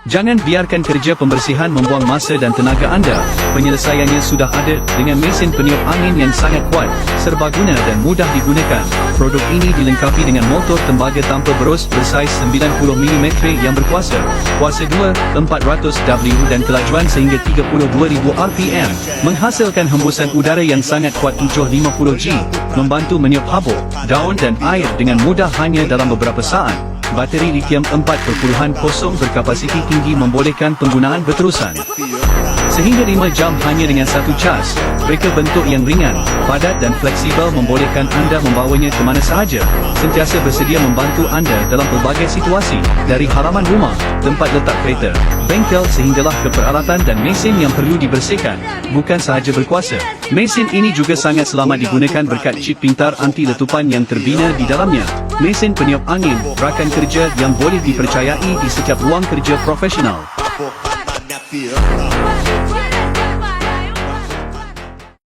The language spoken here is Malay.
Jangan biarkan kerja pembersihan membuang masa dan tenaga anda. Penyelesaiannya sudah ada dengan mesin peniup angin yang sangat kuat, serbaguna dan mudah digunakan. Produk ini dilengkapi dengan motor tembaga tanpa berus bersaiz 90mm yang berkuasa, kuasa 2/400W dan kelajuan sehingga 32,000 RPM, menghasilkan hembusan udara yang sangat kuat 750G, membantu meniup habuk, daun dan air dengan mudah hanya dalam beberapa saat. Bateri litium 4.0 berkapasiti tinggi membolehkan penggunaan berterusan sehingga 5 jam hanya dengan satu cas. Reka bentuk yang ringan, padat dan fleksibel membolehkan anda membawanya ke mana sahaja, sentiasa bersedia membantu anda dalam pelbagai situasi, dari halaman rumah, tempat letak kereta, bengkel sehinggalah ke peralatan dan mesin yang perlu dibersihkan. Bukan sahaja berkuasa, mesin ini juga sangat selamat digunakan berkat chip pintar anti letupan yang terbina di dalamnya. Mesin peniup angin, rakan kerja yang boleh dipercayai di setiap ruang kerja profesional.